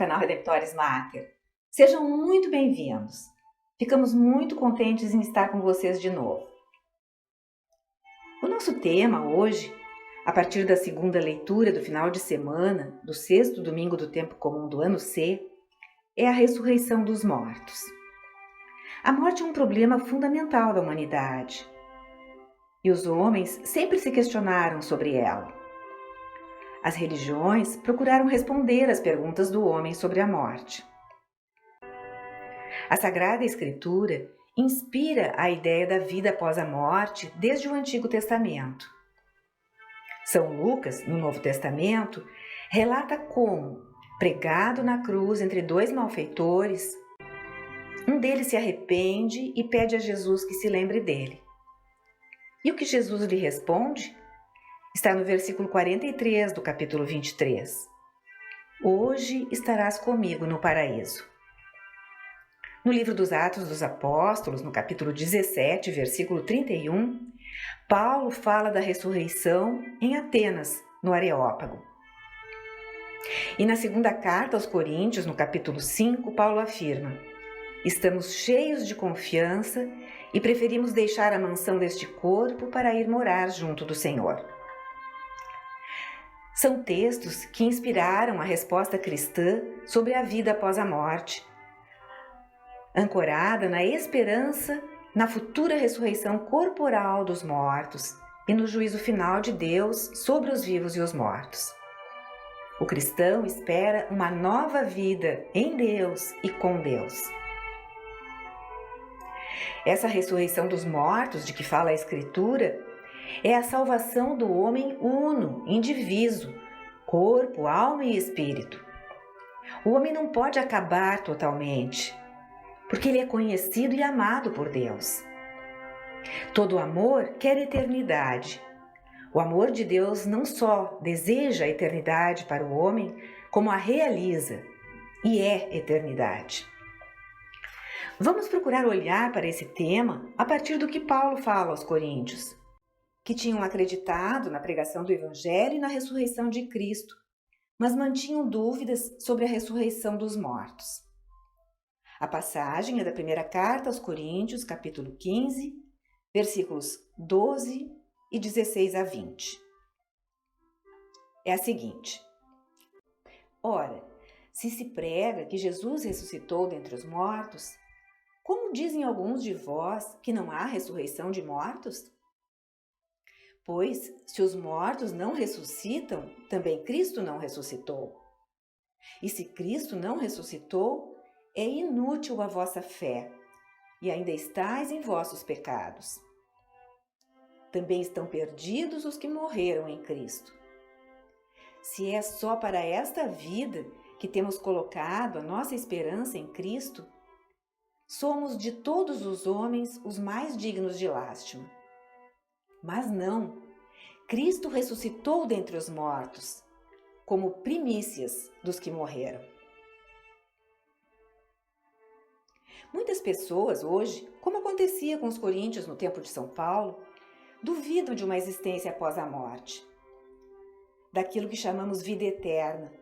canal Redemptoris Mater. Sejam muito bem-vindos. Ficamos muito contentes em estar com vocês de novo. O nosso tema hoje, a partir da segunda leitura do final de semana, do sexto domingo do tempo comum do ano C, é a ressurreição dos mortos. A morte é um problema fundamental da humanidade. E os homens sempre se questionaram sobre ela. As religiões procuraram responder às perguntas do homem sobre a morte. A Sagrada Escritura inspira a ideia da vida após a morte desde o Antigo Testamento. São Lucas, no Novo Testamento, relata como, pregado na cruz entre dois malfeitores, um deles se arrepende e pede a Jesus que se lembre dele. E o que Jesus lhe responde? Está no versículo 43 do capítulo 23. Hoje estarás comigo no paraíso. No livro dos Atos dos Apóstolos, no capítulo 17, versículo 31, Paulo fala da ressurreição em Atenas, no Areópago. E na segunda carta aos Coríntios, no capítulo 5, Paulo afirma: estamos cheios de confiança e preferimos deixar a mansão deste corpo para ir morar junto do Senhor. São textos que inspiraram a resposta cristã sobre a vida após a morte, ancorada na esperança na futura ressurreição corporal dos mortos e no juízo final de Deus sobre os vivos e os mortos. O cristão espera uma nova vida em Deus e com Deus. Essa ressurreição dos mortos de que fala a Escritura é a salvação do homem uno, indiviso, corpo, alma e espírito. O homem não pode acabar totalmente, porque ele é conhecido e amado por Deus. Todo amor quer eternidade. O amor de Deus não só deseja a eternidade para o homem, como a realiza, e é eternidade. Vamos procurar olhar para esse tema a partir do que Paulo fala aos Coríntios, que tinham acreditado na pregação do Evangelho e na ressurreição de Cristo, mas mantinham dúvidas sobre a ressurreição dos mortos. A passagem é da primeira carta aos Coríntios, capítulo 15, versículos 12 e 16 a 20. É a seguinte: ora, se se prega que Jesus ressuscitou dentre os mortos, como dizem alguns de vós que não há ressurreição de mortos? Pois, se os mortos não ressuscitam, também Cristo não ressuscitou. E se Cristo não ressuscitou, é inútil a vossa fé, e ainda estáis em vossos pecados. Também estão perdidos os que morreram em Cristo. Se é só para esta vida que temos colocado a nossa esperança em Cristo, somos de todos os homens os mais dignos de lástima. Mas não, Cristo ressuscitou dentre os mortos, como primícias dos que morreram. Muitas pessoas hoje, como acontecia com os coríntios no tempo de São Paulo, duvidam de uma existência após a morte, daquilo que chamamos vida eterna,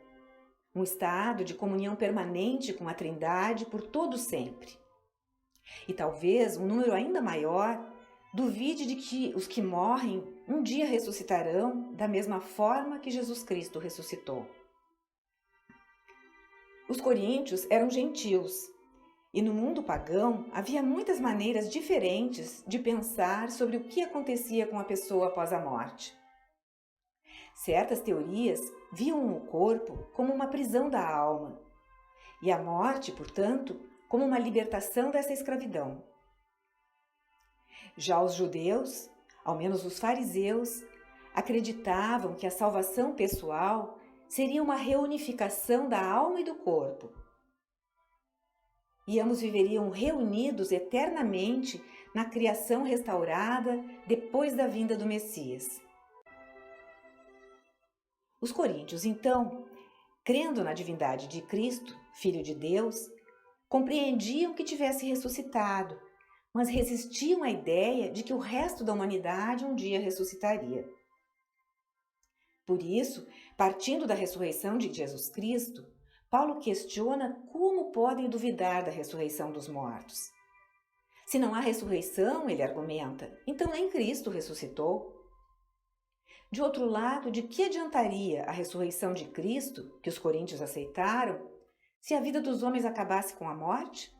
um estado de comunhão permanente com a Trindade por todo sempre. E talvez um número ainda maior duvide de que os que morrem um dia ressuscitarão da mesma forma que Jesus Cristo ressuscitou. Os coríntios eram gentios, e no mundo pagão havia muitas maneiras diferentes de pensar sobre o que acontecia com a pessoa após a morte. Certas teorias viam o corpo como uma prisão da alma, e a morte, portanto, como uma libertação dessa escravidão. Já os judeus, ao menos os fariseus, acreditavam que a salvação pessoal seria uma reunificação da alma e do corpo. E ambos viveriam reunidos eternamente na criação restaurada depois da vinda do Messias. Os coríntios, então, crendo na divindade de Cristo, Filho de Deus, compreendiam que tivesse ressuscitado, mas resistiam à ideia de que o resto da humanidade um dia ressuscitaria. Por isso, partindo da ressurreição de Jesus Cristo, Paulo questiona como podem duvidar da ressurreição dos mortos. Se não há ressurreição, ele argumenta, então nem Cristo ressuscitou. De outro lado, de que adiantaria a ressurreição de Cristo, que os coríntios aceitaram, se a vida dos homens acabasse com a morte?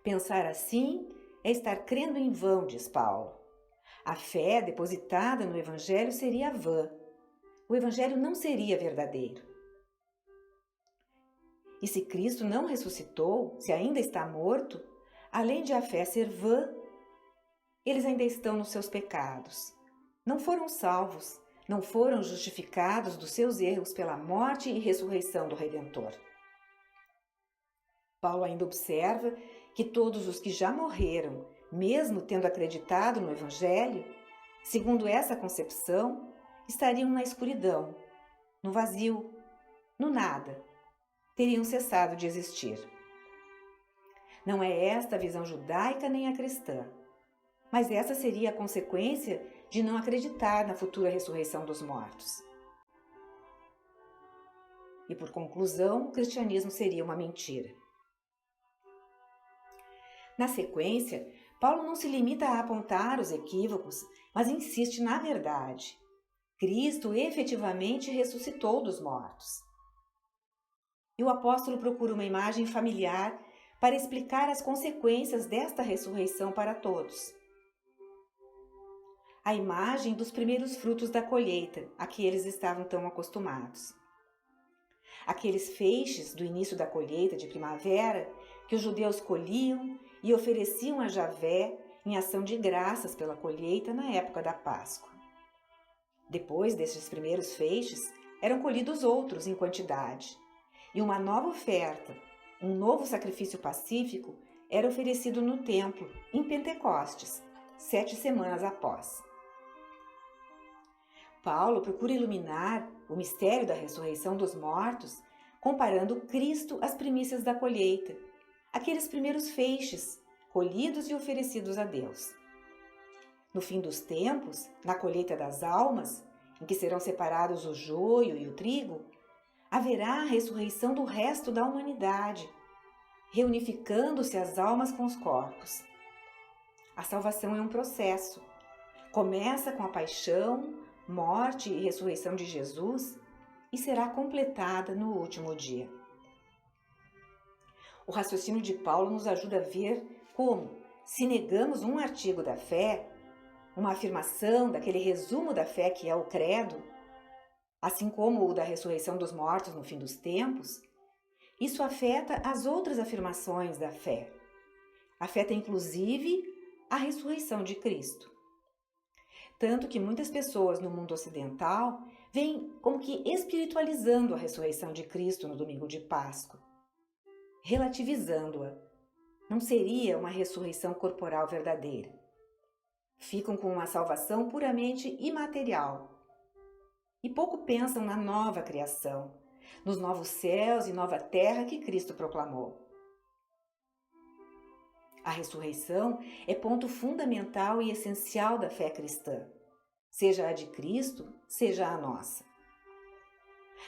Pensar assim é estar crendo em vão, diz Paulo. A fé depositada no Evangelho seria vã. O Evangelho não seria verdadeiro. E se Cristo não ressuscitou, se ainda está morto, além de a fé ser vã, eles ainda estão nos seus pecados. Não foram salvos, não foram justificados dos seus erros pela morte e ressurreição do Redentor. Paulo ainda observa que todos os que já morreram, mesmo tendo acreditado no Evangelho, segundo essa concepção, estariam na escuridão, no vazio, no nada. Teriam cessado de existir. Não é esta a visão judaica nem a cristã, mas essa seria a consequência de não acreditar na futura ressurreição dos mortos. E por conclusão, o cristianismo seria uma mentira. Na sequência, Paulo não se limita a apontar os equívocos, mas insiste na verdade. Cristo efetivamente ressuscitou dos mortos. E o apóstolo procura uma imagem familiar para explicar as consequências desta ressurreição para todos. A imagem dos primeiros frutos da colheita, a que eles estavam tão acostumados. Aqueles feixes do início da colheita de primavera que os judeus colhiam e ofereciam a Javé em ação de graças pela colheita na época da Páscoa. Depois destes primeiros feixes, eram colhidos outros em quantidade. E uma nova oferta, um novo sacrifício pacífico, era oferecido no templo, em Pentecostes, 7 semanas após. Paulo procura iluminar o mistério da ressurreição dos mortos, comparando Cristo às primícias da colheita, aqueles primeiros feixes, colhidos e oferecidos a Deus. No fim dos tempos, na colheita das almas, em que serão separados o joio e o trigo, haverá a ressurreição do resto da humanidade, reunificando-se as almas com os corpos. A salvação é um processo. Começa com a paixão, morte e ressurreição de Jesus e será completada no último dia. O raciocínio de Paulo nos ajuda a ver como, se negamos um artigo da fé, uma afirmação daquele resumo da fé que é o credo, assim como o da ressurreição dos mortos no fim dos tempos, isso afeta as outras afirmações da fé. Afeta inclusive a ressurreição de Cristo. Tanto que muitas pessoas no mundo ocidental veem como que espiritualizando a ressurreição de Cristo no domingo de Páscoa, relativizando-a. Não seria uma ressurreição corporal verdadeira. Ficam com uma salvação puramente imaterial. E pouco pensam na nova criação, nos novos céus e nova terra que Cristo proclamou. A ressurreição é ponto fundamental e essencial da fé cristã, seja a de Cristo, seja a nossa.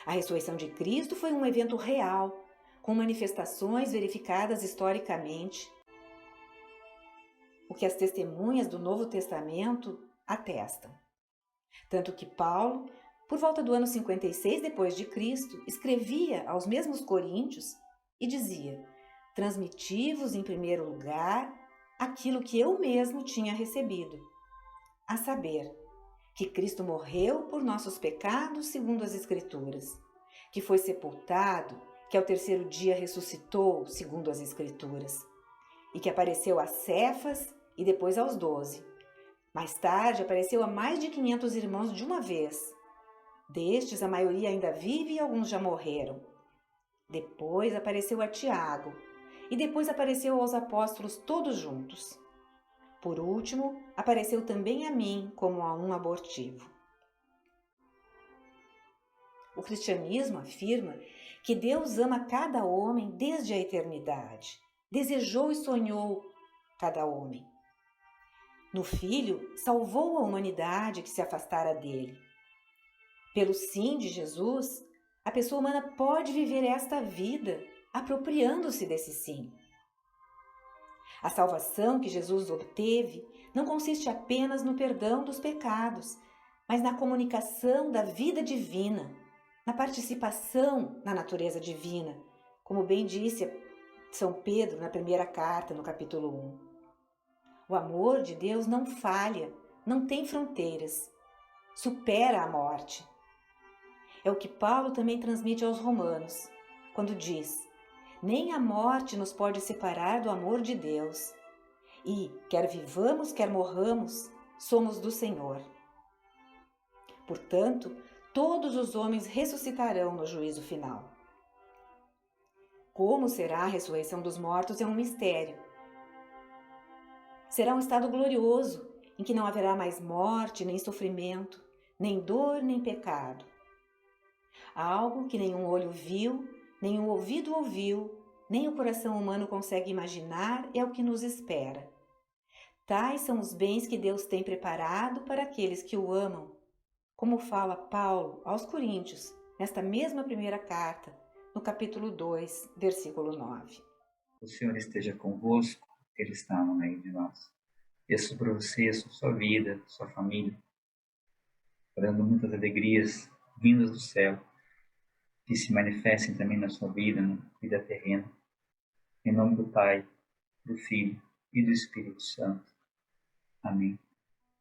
A ressurreição de Cristo foi um evento real, com manifestações verificadas historicamente, o que as testemunhas do Novo Testamento atestam. Tanto que Paulo, por volta do ano 56 depois de Cristo, escrevia aos mesmos coríntios e dizia: transmiti-vos em primeiro lugar aquilo que eu mesmo tinha recebido, a saber, que Cristo morreu por nossos pecados segundo as Escrituras, que foi sepultado, que ao terceiro dia ressuscitou segundo as Escrituras, e que apareceu a Cefas e depois aos 12. Mais tarde apareceu a mais de 500 irmãos de uma vez. Destes, a maioria ainda vive e alguns já morreram. Depois apareceu a Tiago, e depois apareceu aos apóstolos todos juntos. Por último, apareceu também a mim como a um abortivo. O cristianismo afirma que Deus ama cada homem desde a eternidade, desejou e sonhou cada homem. No Filho, salvou a humanidade que se afastara dele. Pelo sim de Jesus, A pessoa humana pode viver esta vida apropriando-se desse sim. A salvação que Jesus obteve não consiste apenas no perdão dos pecados, mas na comunicação da vida divina, na participação na natureza divina, como bem disse São Pedro na primeira carta, no capítulo 1. O amor de Deus não falha, não tem fronteiras, supera a morte. É o que Paulo também transmite aos Romanos, quando diz: nem a morte nos pode separar do amor de Deus. E, quer vivamos, quer morramos, somos do Senhor. Portanto, todos os homens ressuscitarão no juízo final. Como será a ressurreição dos mortos é um mistério. Será um estado glorioso, em que não haverá mais morte, nem sofrimento, nem dor, nem pecado. Algo que nenhum olho viu, nenhum ouvido ouviu, nem o coração humano consegue imaginar é o que nos espera. Tais são os bens que Deus tem preparado para aqueles que o amam, como fala Paulo aos Coríntios, nesta mesma primeira carta, no capítulo 2, versículo 9. O Senhor esteja convosco, Ele está no meio de nós. E sobre você, sobre sua vida, sua família, dando muitas alegrias vindas do céu, que se manifestem também na sua vida, na vida terrena. Em nome do Pai, do Filho e do Espírito Santo. Amém.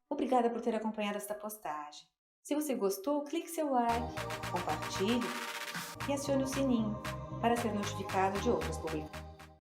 Obrigada por ter acompanhado esta postagem. Se você gostou, clique seu like, compartilhe e acione o sininho para ser notificado de outras publicações.